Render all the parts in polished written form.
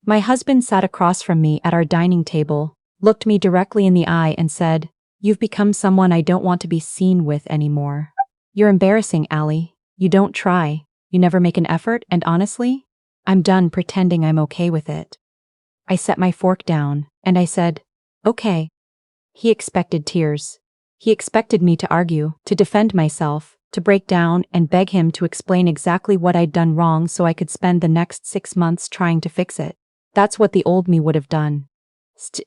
My husband sat across from me at our dining table, looked me directly in the eye and said, "You've become someone I don't want to be seen with anymore. You're embarrassing, Allie. You don't try, you never make an effort, and honestly, I'm done pretending I'm okay with it." I set my fork down, and I said, "Okay." He expected tears. He expected me to argue, to defend myself, to break down and beg him to explain exactly what I'd done wrong so I could spend the next 6 months trying to fix it. That's what the old me would have done.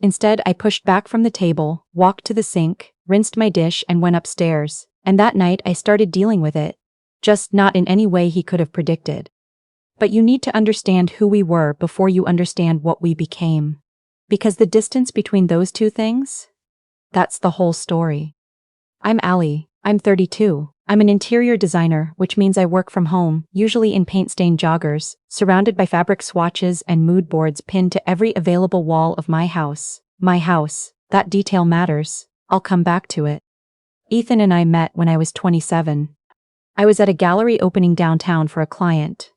Instead, I pushed back from the table, walked to the sink, rinsed my dish and went upstairs, and that night I started dealing with it. Just not in any way he could have predicted. But you need to understand who we were before you understand what we became. Because the distance between those two things? That's the whole story. I'm Allie. I'm 32. I'm an interior designer, which means I work from home, usually in paint-stained joggers, surrounded by fabric swatches and mood boards pinned to every available wall of my house. My house. That detail matters. I'll come back to it. Ethan and I met when I was 27. I was at a gallery opening downtown for a client.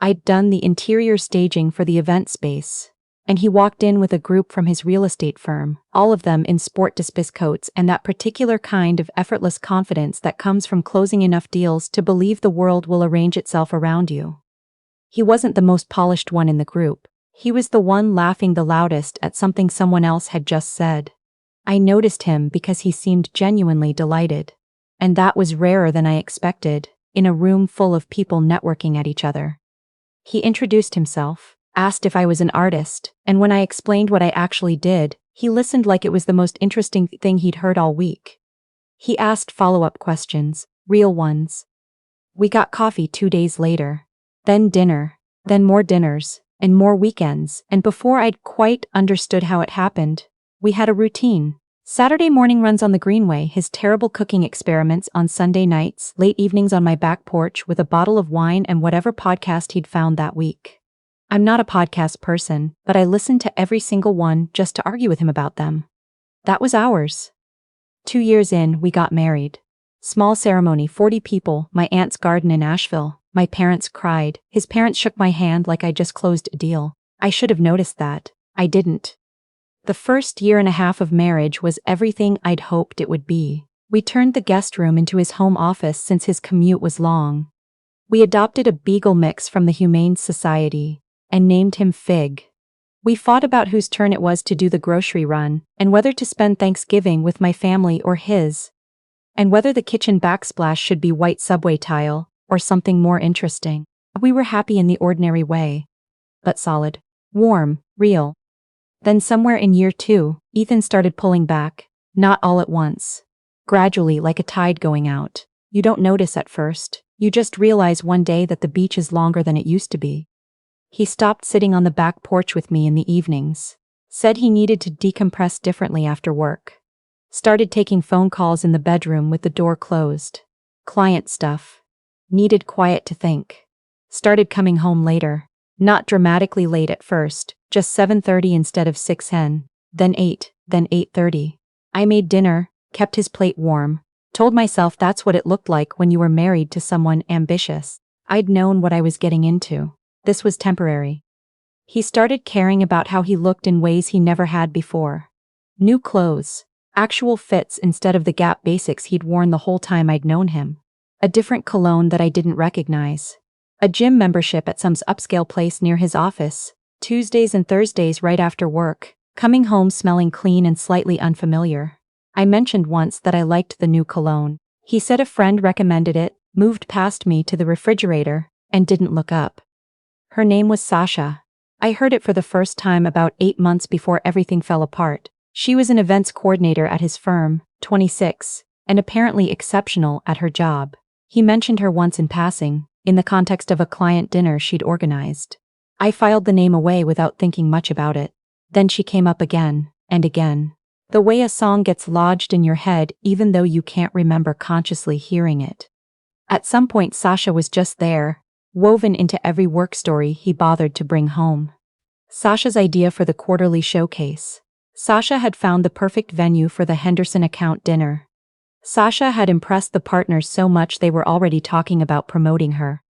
I'd done the interior staging for the event space, and he walked in with a group from his real estate firm, all of them in sport dispiss coats and that particular kind of effortless confidence that comes from closing enough deals to believe the world will arrange itself around you. He wasn't the most polished one in the group. He was the one laughing the loudest at something someone else had just said. I noticed him because he seemed genuinely delighted. And that was rarer than I expected, in a room full of people networking at each other. He introduced himself, asked if I was an artist, and when I explained what I actually did, he listened like it was the most interesting thing he'd heard all week. He asked follow-up questions, real ones. We got coffee 2 days later. Then dinner, then more dinners, and more weekends, and before I'd quite understood how it happened, we had a routine. Saturday morning runs on the Greenway, his terrible cooking experiments on Sunday nights, late evenings on my back porch with a bottle of wine and whatever podcast he'd found that week. I'm not a podcast person, but I listened to every single one just to argue with him about them. That was ours. 2 years in, we got married. Small ceremony, 40 people, my aunt's garden in Asheville. My parents cried. His parents shook my hand like I just closed a deal. I should have noticed that. I didn't. The first year and a half of marriage was everything I'd hoped it would be. We turned the guest room into his home office since his commute was long. We adopted a beagle mix from the Humane Society and named him Fig. We fought about whose turn it was to do the grocery run and whether to spend Thanksgiving with my family or his, and whether the kitchen backsplash should be white subway tile or something more interesting. We were happy in the ordinary way, but solid, warm, real. Then somewhere in year 2, Ethan started pulling back, not all at once. Gradually, like a tide going out. You don't notice at first, you just realize one day that the beach is longer than it used to be. He stopped sitting on the back porch with me in the evenings. Said he needed to decompress differently after work. Started taking phone calls in the bedroom with the door closed. Client stuff. Needed quiet to think. Started coming home later. Not dramatically late at first, just 7:30 instead of 6:10, then 8, then 8:30. I made dinner, kept his plate warm, told myself that's what it looked like when you were married to someone ambitious. I'd known what I was getting into. This was temporary. He started caring about how he looked in ways he never had before. New clothes, actual fits instead of the Gap basics he'd worn the whole time I'd known him. A different cologne that I didn't recognize. A gym membership at some upscale place near his office, Tuesdays and Thursdays right after work, coming home smelling clean and slightly unfamiliar. I mentioned once that I liked the new cologne. He said a friend recommended it, moved past me to the refrigerator, and didn't look up. Her name was Sasha. I heard it for the first time about 8 months before everything fell apart. She was an events coordinator at his firm, 26, and apparently exceptional at her job. He mentioned her once in passing, in the context of a client dinner she'd organized. I filed the name away without thinking much about it. Then she came up again, and again. The way a song gets lodged in your head even though you can't remember consciously hearing it. At some point Sasha was just there, woven into every work story he bothered to bring home. Sasha's idea for the quarterly showcase. Sasha had found the perfect venue for the Henderson account dinner. Sasha had impressed the partners so much they were already talking about promoting her.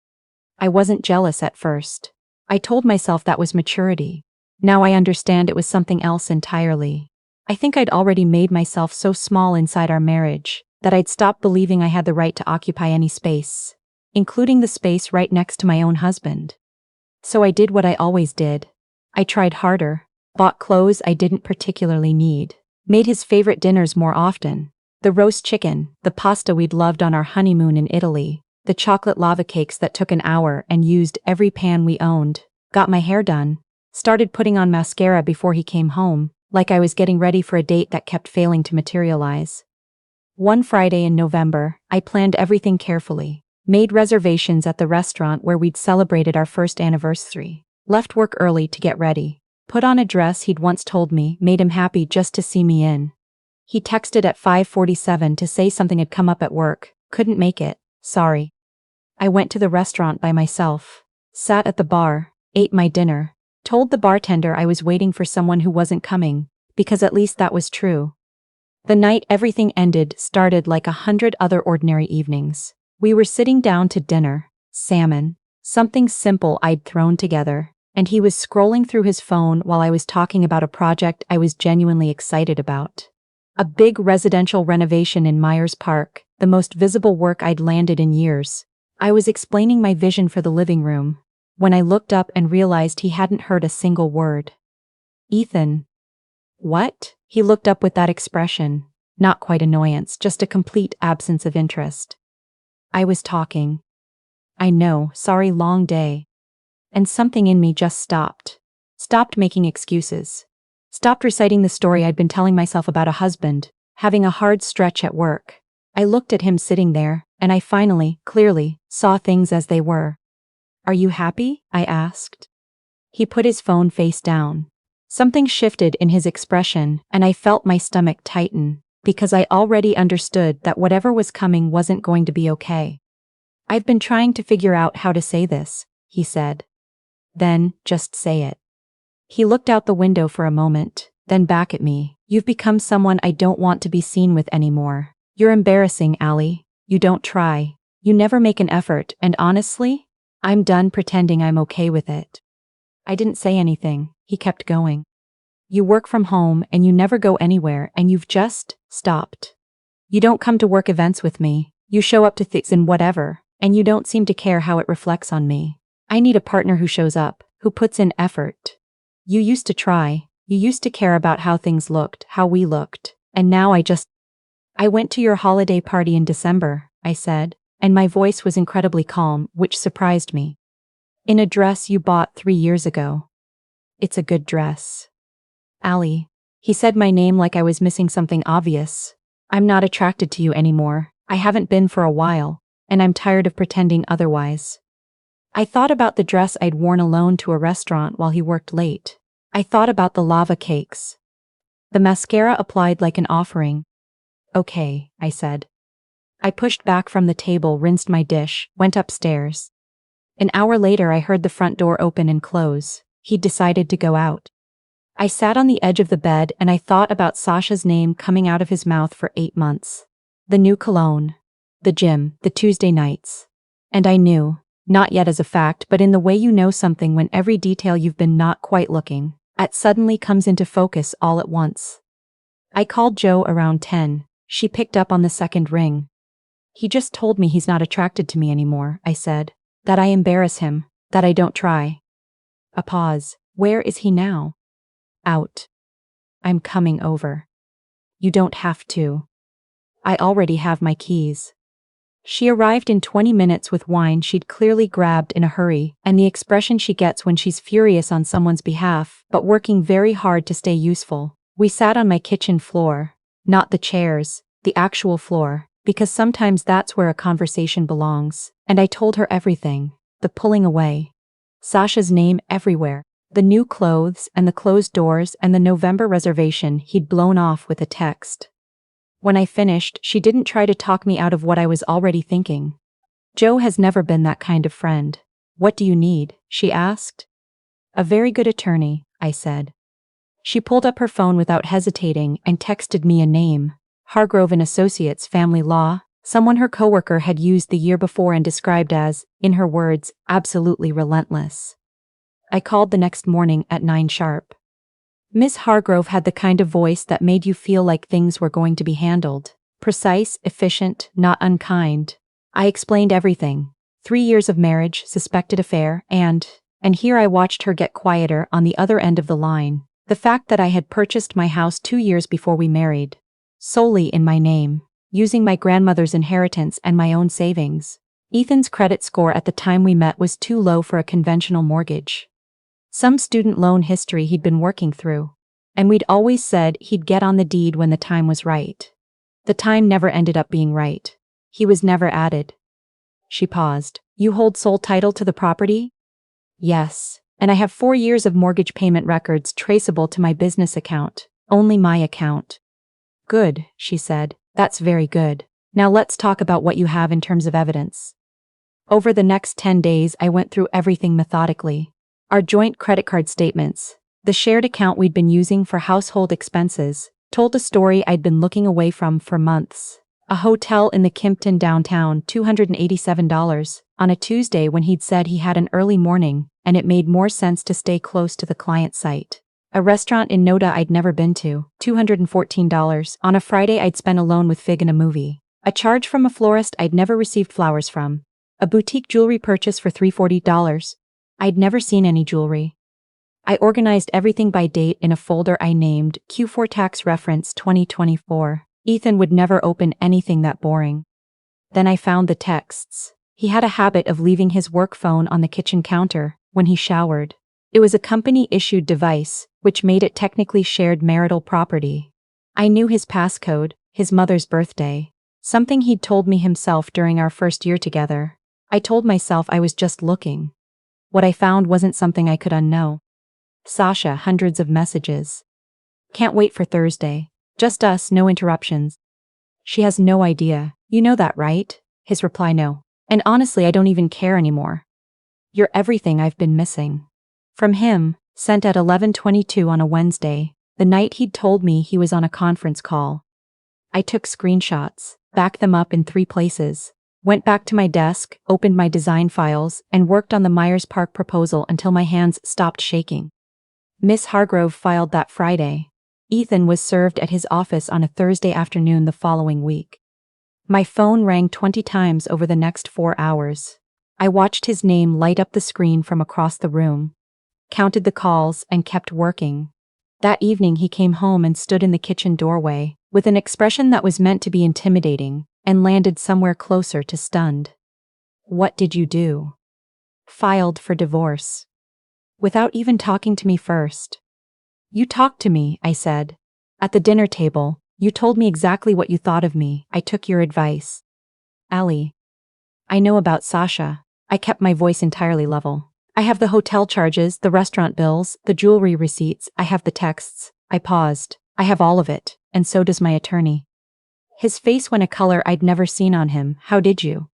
I wasn't jealous at first. I told myself that was maturity. Now I understand it was something else entirely. I think I'd already made myself so small inside our marriage that I'd stopped believing I had the right to occupy any space, including the space right next to my own husband. So I did what I always did. I tried harder, bought clothes I didn't particularly need, made his favorite dinners more often. The roast chicken, the pasta we'd loved on our honeymoon in Italy, the chocolate lava cakes that took an hour and used every pan we owned, got my hair done, started putting on mascara before he came home, like I was getting ready for a date that kept failing to materialize. One Friday in November, I planned everything carefully, made reservations at the restaurant where we'd celebrated our first anniversary, left work early to get ready, put on a dress he'd once told me made him happy just to see me in. He texted at 5:47 to say something had come up at work, couldn't make it, sorry. I went to the restaurant by myself, sat at the bar, ate my dinner, told the bartender I was waiting for someone who wasn't coming, because at least that was true. The night everything ended started like 100 other ordinary evenings. We were sitting down to dinner, salmon, something simple I'd thrown together, and he was scrolling through his phone while I was talking about a project I was genuinely excited about. A big residential renovation in Myers Park, the most visible work I'd landed in years. I was explaining my vision for the living room, when I looked up and realized he hadn't heard a single word. Ethan. What? He looked up with that expression, not quite annoyance, just a complete absence of interest. I was talking. I know, sorry, long day. And something in me just stopped. Stopped making excuses. Stopped reciting the story I'd been telling myself about a husband, having a hard stretch at work. I looked at him sitting there, and I finally, clearly, saw things as they were. Are you happy? I asked. He put his phone face down. Something shifted in his expression, and I felt my stomach tighten, because I already understood that whatever was coming wasn't going to be okay. I've been trying to figure out how to say this, he said. Then, just say it. He looked out the window for a moment, then back at me. You've become someone I don't want to be seen with anymore. You're embarrassing, Allie. You don't try. You never make an effort, and honestly, I'm done pretending I'm okay with it. I didn't say anything, he kept going. You work from home and you never go anywhere and you've just stopped. You don't come to work events with me, you show up to things and whatever, and you don't seem to care how it reflects on me. I need a partner who shows up, who puts in effort. You used to try, you used to care about how things looked, how we looked, and now I went to your holiday party in December, I said, and my voice was incredibly calm, which surprised me. In a dress you bought 3 years ago. It's a good dress. Allie. He said my name like I was missing something obvious. I'm not attracted to you anymore, I haven't been for a while, and I'm tired of pretending otherwise. I thought about the dress I'd worn alone to a restaurant while he worked late. I thought about the lava cakes. The mascara applied like an offering. Okay, I said. I pushed back from the table, rinsed my dish, went upstairs. An hour later I heard the front door open and close. He'd decided to go out. I sat on the edge of the bed and I thought about Sasha's name coming out of his mouth for 8 months. The new cologne. The gym, the Tuesday nights. And I knew, not yet as a fact, but in the way you know something when every detail you've been not quite looking at suddenly comes into focus all at once. I called Jo around 10. She picked up on the second ring. He just told me he's not attracted to me anymore, I said. That I embarrass him, that I don't try. A pause. Where is he now? Out. I'm coming over. You don't have to. I already have my keys. She arrived in 20 minutes with wine she'd clearly grabbed in a hurry, and the expression she gets when she's furious on someone's behalf, but working very hard to stay useful. We sat on my kitchen floor, not the chairs, the actual floor, because sometimes that's where a conversation belongs, and I told her everything, the pulling away. Sasha's name everywhere, the new clothes and the closed doors and the November reservation he'd blown off with a text. When I finished, she didn't try to talk me out of what I was already thinking. Jo has never been that kind of friend. What do you need? She asked. A very good attorney, I said. She pulled up her phone without hesitating and texted me a name. Hargrove and Associates Family Law, someone her coworker had used the year before and described as, in her words, absolutely relentless. I called the next morning at 9 sharp. Miss Hargrove had the kind of voice that made you feel like things were going to be handled. Precise, efficient, not unkind. I explained everything. 3 years of marriage, suspected affair, and here I watched her get quieter on the other end of the line. The fact that I had purchased my house 2 years before we married. Solely in my name. Using my grandmother's inheritance and my own savings. Ethan's credit score at the time we met was too low for a conventional mortgage. Some student loan history he'd been working through. And we'd always said he'd get on the deed when the time was right. The time never ended up being right. He was never added. She paused. You hold sole title to the property? Yes, and I have 4 years of mortgage payment records traceable to my business account. Only my account. Good, she said. That's very good. Now let's talk about what you have in terms of evidence. Over the next 10 days, I went through everything methodically. Our joint credit card statements, the shared account we'd been using for household expenses, told a story I'd been looking away from for months. A hotel in the Kimpton downtown, $287, on a Tuesday when he'd said he had an early morning, and it made more sense to stay close to the client site. A restaurant in Noda I'd never been to, $214, on a Friday I'd spent alone with Fig in a movie. A charge from a florist I'd never received flowers from. A boutique jewelry purchase for $340. I'd never seen any jewelry. I organized everything by date in a folder I named Q4 Tax Reference 2024. Ethan would never open anything that boring. Then I found the texts. He had a habit of leaving his work phone on the kitchen counter when he showered. It was a company-issued device, which made it technically shared marital property. I knew his passcode, his mother's birthday, something he'd told me himself during our first year together. I told myself I was just looking. What I found wasn't something I could unknow. Sasha, hundreds of messages. Can't wait for Thursday. Just us, no interruptions. She has no idea. You know that, right? His reply, no. And honestly, I don't even care anymore. You're everything I've been missing. From him, sent at 11:22 on a Wednesday, the night he'd told me he was on a conference call. I took screenshots, backed them up in 3 places, went back to my desk, opened my design files, and worked on the Myers Park proposal until my hands stopped shaking. Miss Hargrove filed that Friday. Ethan was served at his office on a Thursday afternoon the following week. My phone rang 20 times over the next 4 hours. I watched his name light up the screen from across the room, counted the calls, and kept working. That evening he came home and stood in the kitchen doorway, with an expression that was meant to be intimidating, and landed somewhere closer to stunned. What did you do? Filed for divorce. Without even talking to me first. You talked to me, I said. At the dinner table, you told me exactly what you thought of me. I took your advice. Allie. I know about Sasha. I kept my voice entirely level. I have the hotel charges, the restaurant bills, the jewelry receipts, I have the texts. I paused. I have all of it, and so does my attorney. His face went a color I'd never seen on him. How did you?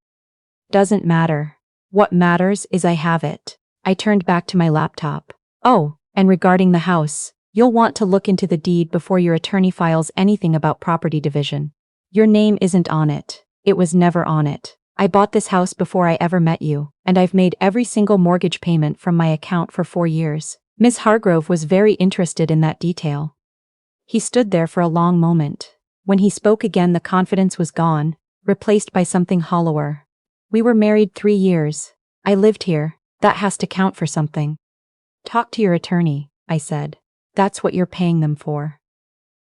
Doesn't matter. What matters is I have it. I turned back to my laptop. Oh, and regarding the house, you'll want to look into the deed before your attorney files anything about property division. Your name isn't on it. It was never on it. I bought this house before I ever met you, and I've made every single mortgage payment from my account for 4 years. Miss Hargrove was very interested in that detail. He stood there for a long moment. When he spoke again, the confidence was gone, replaced by something hollower. We were married 3 years. I lived here. That has to count for something. Talk to your attorney, I said. That's what you're paying them for.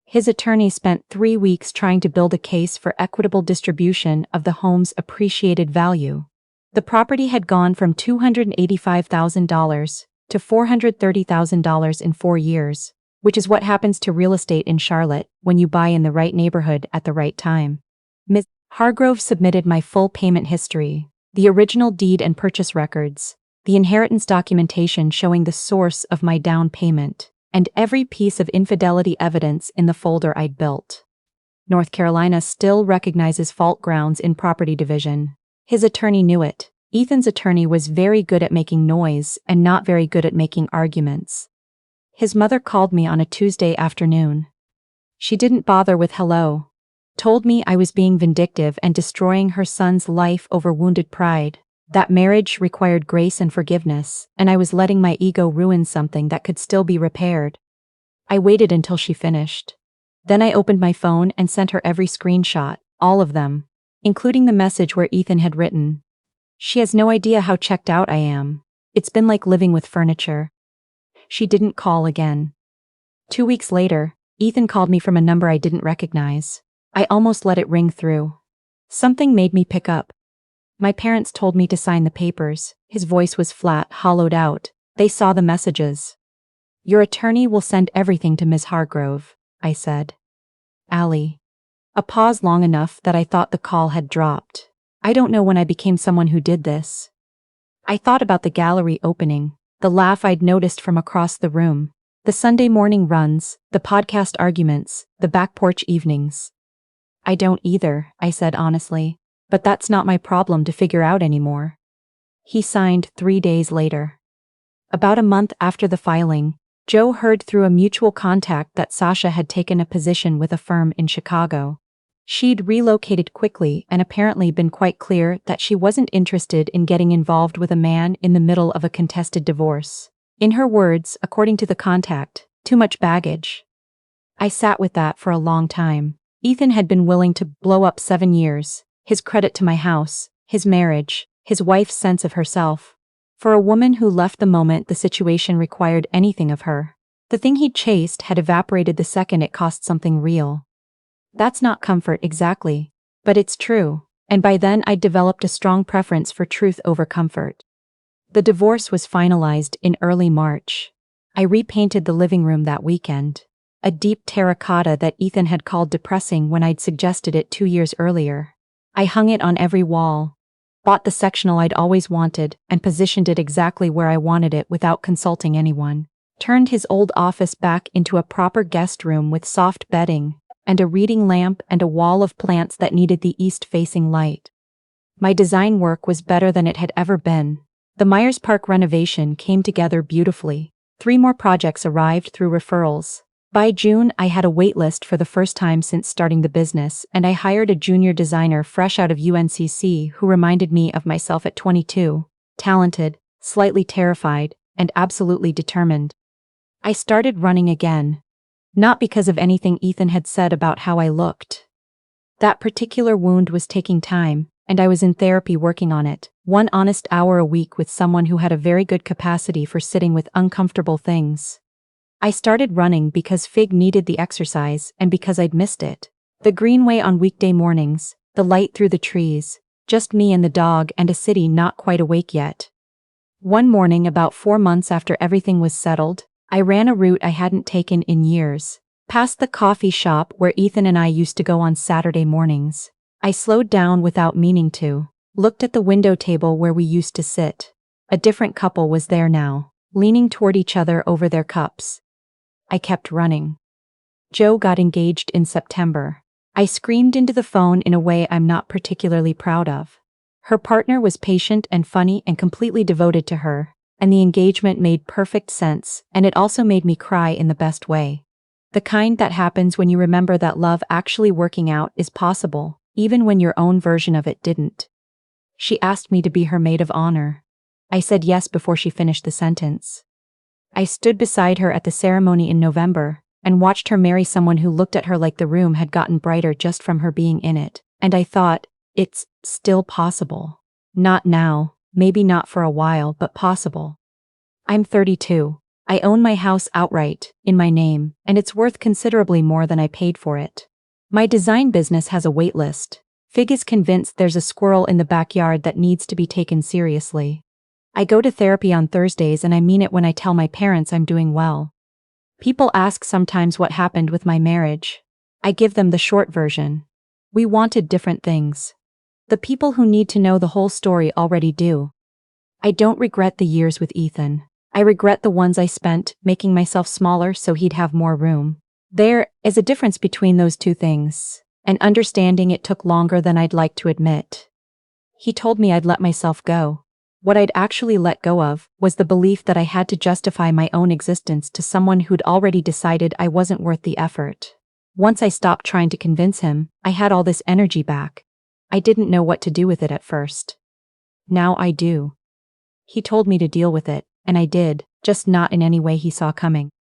His attorney spent 3 weeks trying to build a case for equitable distribution of the home's appreciated value. The property had gone from $285,000 to $430,000 in 4 years, which is what happens to real estate in Charlotte when you buy in the right neighborhood at the right time. Ms. Hargrove submitted my full payment history, the original deed and purchase records, the inheritance documentation showing the source of my down payment, and every piece of infidelity evidence in the folder I'd built. North Carolina still recognizes fault grounds in property division. His attorney knew it. Ethan's attorney was very good at making noise and not very good at making arguments. His mother called me on a Tuesday afternoon. She didn't bother with hello. Told me I was being vindictive and destroying her son's life over wounded pride. That marriage required grace and forgiveness, and I was letting my ego ruin something that could still be repaired. I waited until she finished. Then I opened my phone and sent her every screenshot, all of them, including the message where Ethan had written, "She has no idea how checked out I am. It's been like living with furniture." She didn't call again. 2 weeks later, Ethan called me from a number I didn't recognize. I almost let it ring through. Something made me pick up. My parents told me to sign the papers. His voice was flat, hollowed out. They saw the messages. "Your attorney will send everything to Ms. Hargrove," I said. "Allie." A pause long enough that I thought the call had dropped. I don't know when I became someone who did this. I thought about the gallery opening, the laugh I'd noticed from across the room, the Sunday morning runs, the podcast arguments, the back porch evenings. "I don't either," I said honestly, "but that's not my problem to figure out anymore." He signed 3 days later. About a month after the filing, Joe heard through a mutual contact that Sasha had taken a position with a firm in Chicago. She'd relocated quickly and apparently been quite clear that she wasn't interested in getting involved with a man in the middle of a contested divorce. In her words, according to the contact, too much baggage. I sat with that for a long time. Ethan had been willing to blow up 7 years, his credit to my house, his marriage, his wife's sense of herself. For a woman who left the moment the situation required anything of her. The thing he'd chased had evaporated the second it cost something real. That's not comfort exactly, but it's true, and by then I'd developed a strong preference for truth over comfort. The divorce was finalized in early March. I repainted the living room that weekend. A deep terracotta that Ethan had called depressing when I'd suggested it 2 years earlier. I hung it on every wall, bought the sectional I'd always wanted, and positioned it exactly where I wanted it without consulting anyone. Turned his old office back into a proper guest room with soft bedding, and a reading lamp and a wall of plants that needed the east-facing light. My design work was better than it had ever been. The Myers Park renovation came together beautifully. 3 more projects arrived through referrals. By June, I had a wait list for the first time since starting the business, and I hired a junior designer fresh out of UNCC who reminded me of myself at 22, talented, slightly terrified, and absolutely determined. I started running again. Not because of anything Ethan had said about how I looked. That particular wound was taking time, and I was in therapy working on it, 1 honest hour a week with someone who had a very good capacity for sitting with uncomfortable things. I started running because Fig needed the exercise and because I'd missed it. The greenway on weekday mornings, the light through the trees, just me and the dog and a city not quite awake yet. One morning about 4 months after everything was settled, I ran a route I hadn't taken in years, past the coffee shop where Ethan and I used to go on Saturday mornings. I slowed down without meaning to, looked at the window table where we used to sit. A different couple was there now, leaning toward each other over their cups. I kept running. Joe got engaged in September. I screamed into the phone in a way I'm not particularly proud of. Her partner was patient and funny and completely devoted to her, and the engagement made perfect sense, and it also made me cry in the best way. The kind that happens when you remember that love actually working out is possible, even when your own version of it didn't. She asked me to be her maid of honor. I said yes before she finished the sentence. I stood beside her at the ceremony in November and watched her marry someone who looked at her like the room had gotten brighter just from her being in it, and I thought, it's still possible. Not now, maybe not for a while, but possible. I'm 32. I own my house outright, in my name, and it's worth considerably more than I paid for it. My design business has a wait list. Fig is convinced there's a squirrel in the backyard that needs to be taken seriously. I go to therapy on Thursdays and I mean it when I tell my parents I'm doing well. People ask sometimes what happened with my marriage. I give them the short version. We wanted different things. The people who need to know the whole story already do. I don't regret the years with Ethan. I regret the ones I spent making myself smaller so he'd have more room. There is a difference between those two things, and understanding it took longer than I'd like to admit. He told me I'd let myself go. What I'd actually let go of was the belief that I had to justify my own existence to someone who'd already decided I wasn't worth the effort. Once I stopped trying to convince him, I had all this energy back. I didn't know what to do with it at first. Now I do. He told me to deal with it, and I did, just not in any way he saw coming.